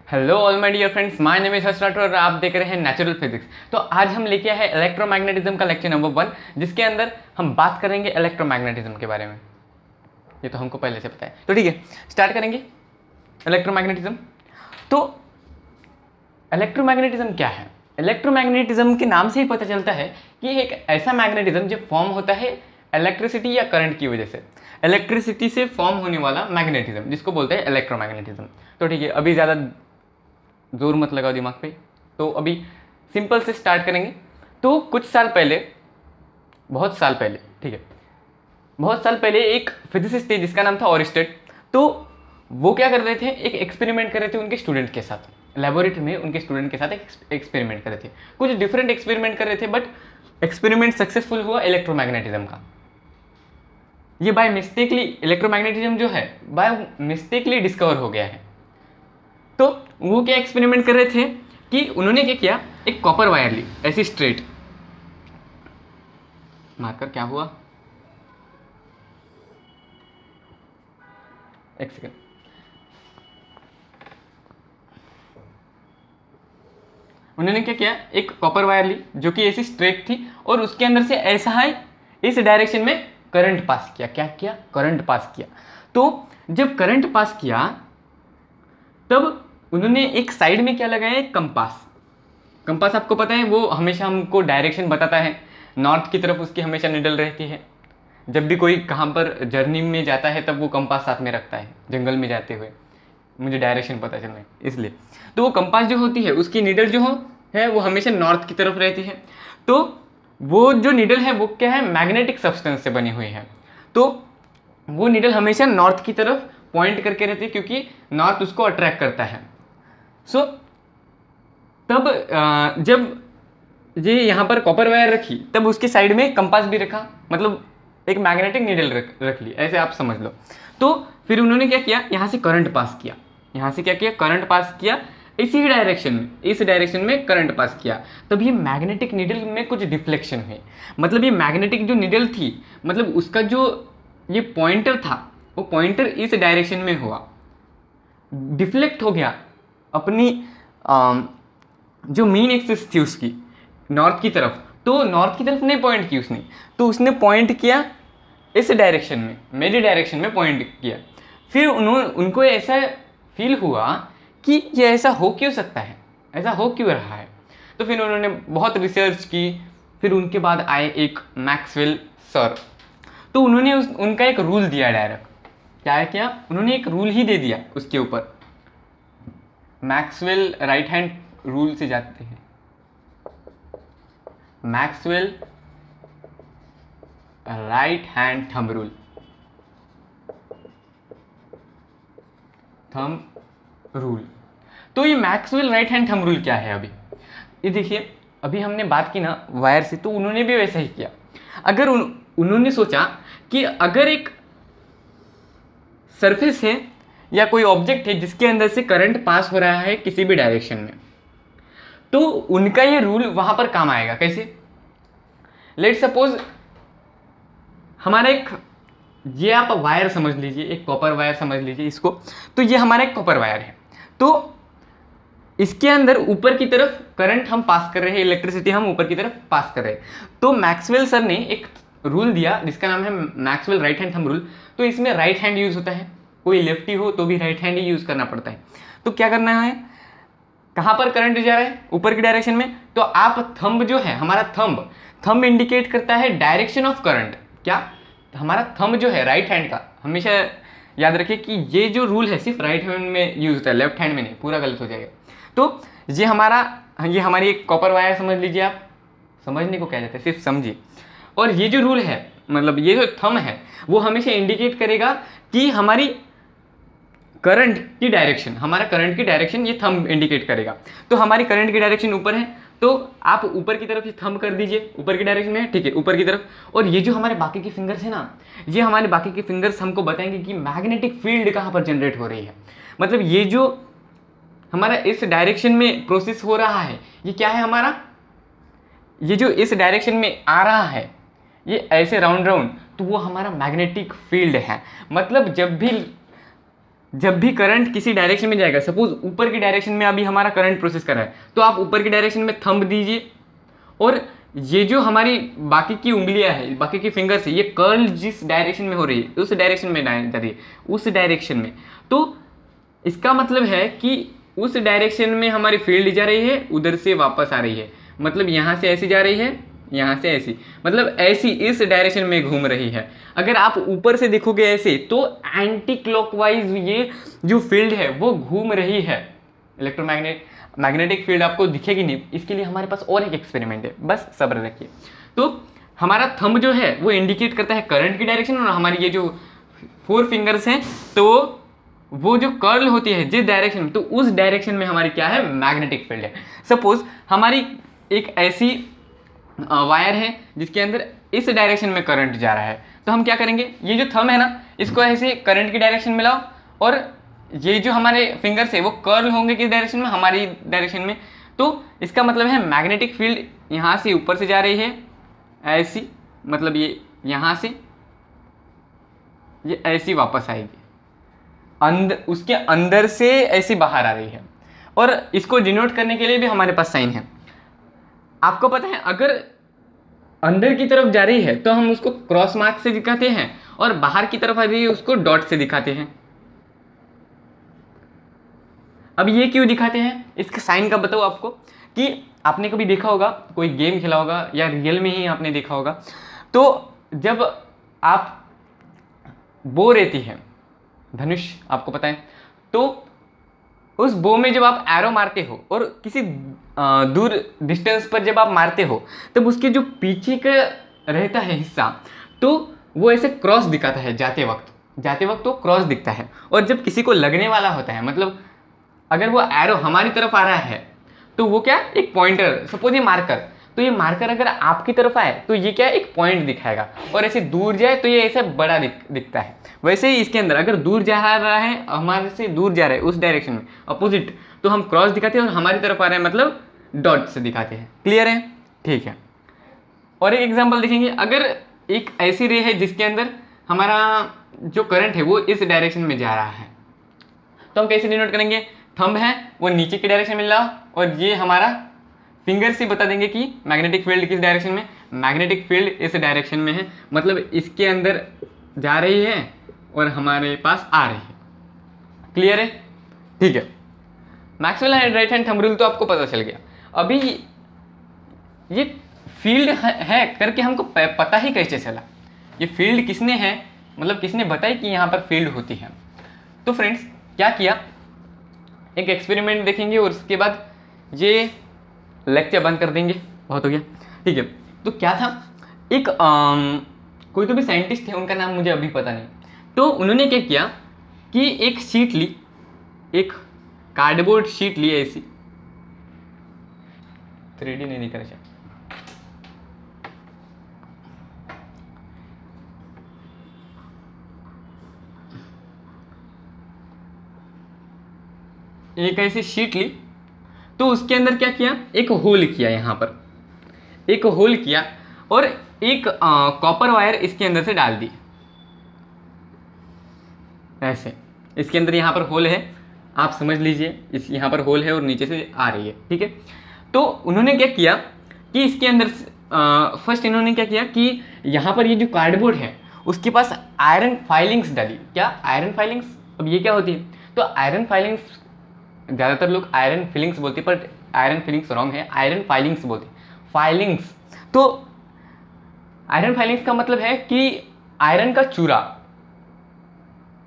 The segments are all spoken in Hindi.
Hello all my dear friends, my name is Harsh Rathore और आप देख रहे हैं नेचुरल फिजिक्स। तो आज हम लेके आए हैं इलेक्ट्रोमैग्नेटिज्म का लेक्चर नंबर 1, जिसके अंदर हम बात करेंगे इलेक्ट्रोमैग्नेटिज्म के बारे में। ये तो हमको पहले से पता है, तो ठीक है, स्टार्ट करेंगे इलेक्ट्रोमैग्नेटिज्म। तो इलेक्ट्रोमैग्नेटिज्म क्या है? इलेक्ट्रोमैग्नेटिज्म के नाम से ही पता चलता है कि एक ऐसा मैग्नेटिज्म जो फॉर्म होता है इलेक्ट्रिसिटी या करंट की वजह से। इलेक्ट्रिसिटी से फॉर्म होने वाला मैग्नेटिज्म, जिसको बोलते हैं इलेक्ट्रोमैग्नेटिज्म। तो ठीक है, अभी ज़्यादा जोर मत लगाओ दिमाग पे, तो अभी सिंपल से स्टार्ट करेंगे। तो कुछ साल पहले, बहुत साल पहले, ठीक है, बहुत साल पहले एक फिजिसिस्ट थे जिसका नाम था ऑरिस्टेड। तो वो क्या कर रहे थे, एक एक्सपेरिमेंट कर रहे थे उनके स्टूडेंट के साथ, लेबोरेटरी में उनके स्टूडेंट के साथ एक एक्सपेरिमेंट कर रहे थे। कुछ डिफरेंट एक्सपेरिमेंट कर रहे थे, बट एक्सपेरिमेंट सक्सेसफुल हुआ इलेक्ट्रोमैग्नेटिज्म का। ये बाय मिस्टेकली, इलेक्ट्रोमैग्नेटिज्म जो है बाय मिस्टेकली डिस्कवर हो गया है। तो वो क्या एक्सपेरिमेंट कर रहे थे कि उन्होंने क्या किया, एक कॉपर वायर ली ऐसी स्ट्रेट, मार्कर क्या हुआ, एक सेकेंड, उन्होंने क्या किया, एक कॉपर वायर ली जो कि ऐसी स्ट्रेट थी और उसके अंदर से ऐसा है इस डायरेक्शन में करंट पास किया। क्या किया? करंट पास किया। तो जब करंट पास किया तब उन्होंने एक साइड में क्या लगाया, एक कंपास। कंपास आपको पता है वो हमेशा हमको डायरेक्शन बताता है, नॉर्थ की तरफ उसकी हमेशा निडल रहती है। जब भी कोई कहाँ पर जर्नी में जाता है तब वो कंपास साथ में रखता है, जंगल में जाते हुए मुझे डायरेक्शन पता चलना है इसलिए। तो वो कंपास जो होती है उसकी निडल जो है वो हमेशा नॉर्थ की तरफ रहती है। तो वो जो निडल है वो क्या है, मैग्नेटिक सब्सटेंस से बनी हुई है। तो वो निडल हमेशा नॉर्थ की तरफ पॉइंट करके रहती है क्योंकि नॉर्थ उसको अट्रैक्ट करता है। सो तब जब ये यहाँ पर कॉपर वायर रखी तब उसके साइड में कंपास भी रखा, मतलब एक मैग्नेटिक नीडल रख ली, ऐसे आप समझ लो। तो फिर उन्होंने क्या किया, यहाँ से करंट पास किया, यहाँ से क्या किया, करंट पास किया इसी डायरेक्शन में, इस डायरेक्शन में करंट पास किया। तब ये मैग्नेटिक नीडल में कुछ डिफ्लेक्शन हुई, मतलब ये मैग्नेटिक जो नीडल थी, मतलब उसका जो ये पॉइंटर था वो पॉइंटर इस डायरेक्शन में हुआ, डिफ्लेक्ट हो गया अपनी जो मेन एक्सिस थी उसकी नॉर्थ की तरफ। तो नॉर्थ की तरफ नहीं पॉइंट की उसने, तो उसने पॉइंट किया इस डायरेक्शन में, मेरी डायरेक्शन में पॉइंट किया। फिर उनको ऐसा फील हुआ कि ये ऐसा हो क्यों सकता है, ऐसा हो क्यों रहा है। तो फिर उन्होंने बहुत रिसर्च की। फिर उनके बाद आए एक मैक्सवेल सर। तो उन्होंने उनका एक रूल दिया डायरेक्ट। क्या किया उन्होंने, एक रूल ही दे दिया उसके ऊपर। मैक्सवेल राइट हैंड रूल से जाते हैं, Maxwell right hand thumb rule, thumb rule. तो ये Maxwell right hand thumb rule क्या है? अभी ये देखिए, अभी हमने बात की ना वायर से, तो उन्होंने भी वैसा ही किया। अगर उन्होंने सोचा कि अगर एक सरफेस है या कोई ऑब्जेक्ट है जिसके अंदर से करंट पास हो रहा है किसी भी डायरेक्शन में, तो उनका ये रूल वहां पर काम आएगा। कैसे? लेट सपोज हमारा एक, ये आप वायर समझ लीजिए, एक कॉपर वायर समझ लीजिए इसको। तो ये हमारा एक कॉपर वायर है, तो इसके अंदर ऊपर की तरफ करंट हम पास कर रहे हैं, इलेक्ट्रिसिटी हम ऊपर की तरफ पास कर रहे हैं। तो मैक्सवेल सर ने एक रूल दिया जिसका नाम है Maxwell right hand thumb rule. तो इसमें राइट हैंड यूज होता है, कोई लेफ्टी हो तो भी राइट हैंड ही यूज करना पड़ता है। तो क्या करना है, कहाँ पर करंट जा रहा है, ऊपर की डायरेक्शन में, तो आप थंब जो है हमारा, थंब इंडिकेट करता है डायरेक्शन ऑफ करंट। क्या? हमारा थंब जो है राइट हैंड का, हमेशा याद रखिए कि ये जो रूल है सिर्फ राइट हैंड में यूज होता है, लेफ्ट हैंड में नहीं, पूरा गलत हो जाएगा। तो ये हमारी एक कॉपर वायर समझ लीजिए आप, समझने को क्या जाता है, सिर्फ समझिए। और ये जो रूल है, मतलब ये जो थंब है वो हमेशा इंडिकेट करेगा कि हमारी करंट की डायरेक्शन, हमारा करंट की डायरेक्शन ये थंब इंडिकेट करेगा। तो हमारी करंट की डायरेक्शन ऊपर है, तो आप ऊपर की तरफ ये थंब कर दीजिए, ऊपर की डायरेक्शन में है, ठीक है, ऊपर की तरफ। और ये जो हमारे बाकी के फिंगर्स है ना, ये हमारे बाकी के फिंगर्स हमको बताएंगे कि मैग्नेटिक फील्ड कहाँ पर जनरेट हो रही है। मतलब ये जो हमारा इस डायरेक्शन में प्रोसेस हो रहा है, ये क्या है हमारा, ये जो इस डायरेक्शन में आ रहा है ये ऐसे राउंड राउंड, तो वो हमारा मैग्नेटिक फील्ड है। मतलब जब भी जब भी करंट किसी डायरेक्शन में जाएगा, सपोज ऊपर की डायरेक्शन में अभी हमारा करंट प्रोसेस कर रहा है, तो आप ऊपर की डायरेक्शन में थंब दीजिए और ये जो हमारी बाकी की उंगलियां है, बाकी की फिंगर्स है, ये कर्ल जिस डायरेक्शन में हो रही है उस डायरेक्शन में जा रही है, उस डायरेक्शन में। तो इसका मतलब है कि उस डायरेक्शन में हमारी फील्ड जा रही है, उधर से वापस आ रही है, मतलब यहाँ से ऐसी जा रही है, यहाँ से ऐसी, मतलब ऐसी इस डायरेक्शन में घूम रही है। अगर आप ऊपर से देखोगे ऐसे तो एंटी क्लॉकवाइज ये जो फील्ड है वो घूम रही है। मैग्नेटिक फील्ड आपको दिखेगी नहीं, इसके लिए हमारे पास और एक एक्सपेरिमेंट है, बस सब्र रखिए। तो हमारा थंब जो है वो इंडिकेट करता है करंट की डायरेक्शन, और हमारी ये जो 4 फिंगर्स हैं तो वो जो कर्ल होती है जिस डायरेक्शन में, तो उस डायरेक्शन में हमारी क्या है, मैग्नेटिक फील्ड है। सपोज हमारी एक ऐसी वायर है जिसके अंदर इस डायरेक्शन में करंट जा रहा है, तो हम क्या करेंगे, ये जो थंब है ना, इसको ऐसे करंट की डायरेक्शन में लाओ, और ये जो हमारे फिंगर्स है वो कर्ल होंगे किस डायरेक्शन में, हमारी डायरेक्शन में। तो इसका मतलब है मैग्नेटिक फील्ड यहाँ से ऊपर से जा रही है ऐसी, मतलब ये यहाँ से ये ऐसी वापस आएगी, उसके अंदर से ऐसी बाहर आ रही है। और इसको डिनोट करने के लिए भी हमारे पास साइन है। आपको पता है अगर अंदर की तरफ जा रही है तो हम उसको क्रॉस मार्क से दिखाते हैं, और बाहर की तरफ आ रही है उसको डॉट से दिखाते हैं। अब ये क्यों दिखाते हैं, इसका साइन का बताओ आपको, कि आपने कभी देखा होगा, कोई गेम खेला होगा या रियल में ही आपने देखा होगा, तो जब आप बो रहती है धनुष, आपको पता है, तो उस बो में जब आप एरो मारते हो और किसी दूर डिस्टेंस पर जब आप मारते हो, तब उसके जो पीछे का रहता है हिस्सा, तो वो ऐसे क्रॉस दिखाता है, जाते वक्त वो क्रॉस दिखता है। और जब किसी को लगने वाला होता है, मतलब अगर वो एरो हमारी तरफ आ रहा है, तो वो क्या, एक पॉइंटर, सपोज ये मार्कर, तो ये मार्कर अगर आपकी तरफ आए तो ये क्या, एक पॉइंट दिखाएगा, और ऐसे दूर जाए तो ये ऐसे बड़ा दिखता है। वैसे ही इसके अंदर अगर दूर जा रहा है, हमारे से दूर जा रहा है उस डायरेक्शन में अपोजिट, तो हम क्रॉस दिखाते हैं, और हमारी तरफ आ रहा है मतलब डॉट से दिखाते हैं। क्लियर है, ठीक है। और एक एग्जाम्पल देखेंगे, अगर एक ऐसी रे है जिसके अंदर हमारा जो करंट है वो इस डायरेक्शन में जा रहा है, तो हम कैसे डिनोट करेंगे, थंब है वो नीचे की डायरेक्शन में ला, और ये हमारा फिंगर से बता देंगे कि मैग्नेटिक फील्ड किस डायरेक्शन में, मैग्नेटिक फील्ड इस डायरेक्शन में है, मतलब इसके अंदर जा रही है और हमारे पास आ रही है। क्लियर है, ठीक है। Maxwell right hand thumb rule तो आपको पता चल गया। अभी ये फील्ड है करके हमको पता ही कैसे चला, ये फील्ड किसने है, मतलब किसने बताई कि यहाँ पर फील्ड होती है। तो फ्रेंड्स क्या किया, एक एक्सपेरिमेंट देखेंगे और उसके बाद ये लेक्चर बंद कर देंगे, बहुत हो गया, ठीक है। तो क्या था, एक कोई तो भी साइंटिस्ट थे, उनका नाम मुझे अभी पता नहीं, तो उन्होंने क्या किया कि एक शीट ली, एक कार्डबोर्ड शीट ली ऐसी, 3D नहीं दिख रहा, एक ऐसी शीट ली, तो उसके अंदर क्या किया, एक होल किया, यहाँ पर एक होल किया, और एक कॉपर वायर इसके अंदर से डाल दी ऐसे। इसके अंदर यहाँ पर होल है, आप समझ लीजिए, इस यहाँ पर होल है और नीचे से आ रही है, ठीक है। तो उन्होंने क्या किया कि इसके अंदर फर्स्ट इन्होंने क्या किया कि यहाँ पर ये जो कार्डबोर्ड है उसके पास आयरन फाइलिंग्स डाली। क्या आयरन फाइलिंग्स, अब ये क्या होती है, तो आयरन फाइलिंग्स ज़्यादातर लोग आयरन फिलिंग्स बोलते हैं, पर आयरन फिलिंग्स रॉन्ग है, आयरन फाइलिंग्स बोलते हैं, फाइलिंग्स। तो आयरन फाइलिंग्स का मतलब है कि आयरन का चूरा,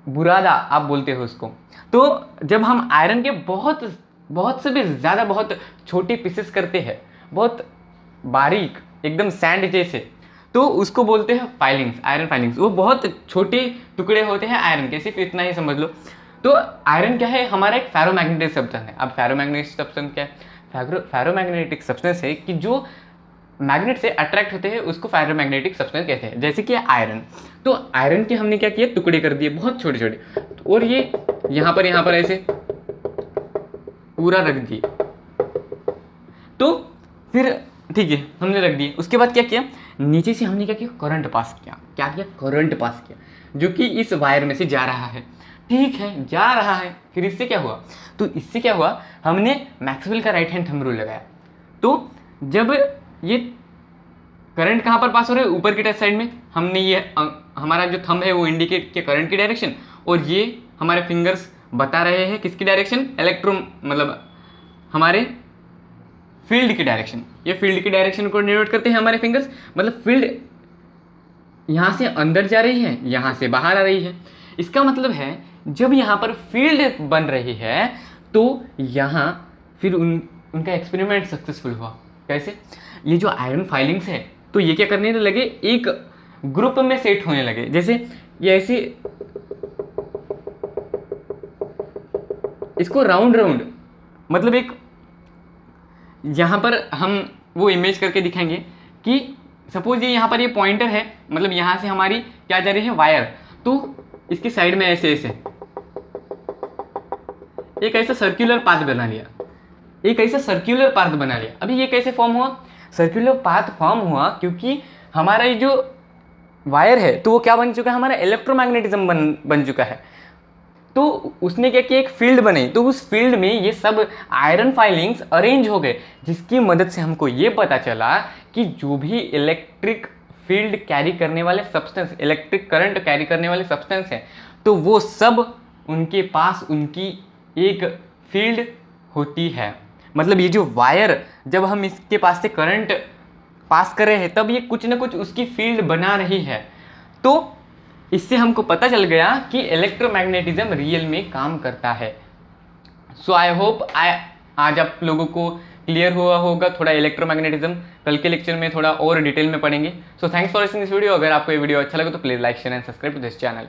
बुरादा आप बोलते हो उसको। तो जब हम आयरन के बहुत से भी ज़्यादा बहुत छोटे पीसेस करते हैं, बहुत बारीक एकदम सैंड जैसे, तो उसको बोलते हैं फाइलिंग्स, आयरन फाइलिंग्स। वो बहुत छोटे टुकड़े होते हैं आयरन के, सिर्फ इतना ही समझ लो। तो आयरन क्या है, हमारा एक फेरोमैग्नेटिक सब्सटेंस है। अब फेरोमैग्नेटिक सब्सटेंस क्या है, फेरोमैग्नेटिक सब्सटेंस है कि जो मैग्नेट से अट्रैक्ट होते हैं, उसको फेरोमैग्नेटिक सब्सटेंस कहते हैं, जैसे कि आयरन। तो आयरन के हमने क्या किया, टुकड़े कर दिए बहुत छोटे छोटे, और ये यहाँ पर ऐसे पूरा रख दिए। तो फिर ठीक है, हमने रख दिए। उसके बाद क्या किया, नीचे से हमने क्या किया, करंट पास किया। क्या किया, करंट पास किया, जो कि इस वायर में से जा रहा है। ठीक है, जा रहा है। फिर इससे क्या हुआ, तो इससे क्या हुआ, हमने मैक्सवेल का राइट हैंड थंब रूल लगाया। तो जब ये करंट कहाँ पर पास हो रहा है, ऊपर की टच साइड में, हमने ये हमारा जो थंब है वो इंडिकेट किया करंट की डायरेक्शन, और ये हमारे फिंगर्स बता रहे हैं किसकी डायरेक्शन, मतलब हमारे फील्ड की डायरेक्शन। ये फील्ड की डायरेक्शन को डिनोट करते हैं हमारे फिंगर्स, मतलब फील्ड यहाँ से अंदर जा रही है, यहाँ से बाहर आ रही है। इसका मतलब है जब यहाँ पर फील्ड बन रही है तो यहाँ फिर उनका एक्सपेरिमेंट सक्सेसफुल हुआ। कैसे, ये जो आयरन फाइलिंग्स है तो ये क्या करने लगे, एक ग्रुप में सेट होने लगे। जैसे ये ऐसे इसको राउंड राउंड, मतलब एक यहाँ पर हम वो इमेज करके दिखाएंगे कि सपोज ये यहाँ पर ये पॉइंटर है, मतलब यहाँ से हमारी क्या जा रही है, वायर, तो इसकी साइड में ऐसे ऐसे एक ऐसा सर्कुलर पाथ बना लिया, एक ऐसा सर्कुलर पाथ बना लिया। अभी ये कैसे फॉर्म हुआ, सर्कुलर पाथ फॉर्म हुआ क्योंकि हमारा ये जो वायर है तो वो क्या बन चुका है, हमारा इलेक्ट्रोमैग्नेटिज्म बन चुका है। तो उसने क्या किया, एक फील्ड बने, तो उस फील्ड में ये सब आयरन फाइलिंग्स अरेंज हो गए, जिसकी मदद से हमको ये पता चला कि जो भी इलेक्ट्रिक फील्ड कैरी करने वाले सब्सटेंस, इलेक्ट्रिक करंट कैरी करने वाले सब्सटेंस हैं, तो वो सब उनके पास उनकी एक फील्ड होती है। मतलब ये जो वायर, जब हम इसके पास से करंट पास कर रहे हैं तब ये कुछ ना कुछ उसकी फील्ड बना रही है। तो इससे हमको पता चल गया कि इलेक्ट्रोमैग्नेटिज्म रियल में काम करता है। सो आई होप आज आप लोगों को क्लियर हुआ होगा थोड़ा इलेक्ट्रोमैग्नेटिज्म। कल के लेक्चर में थोड़ा और डिटेल में पढ़ेंगे। So thanks for watching this video. अगर आपको ये वीडियो अच्छा लगे तो please like share and subscribe to this channel.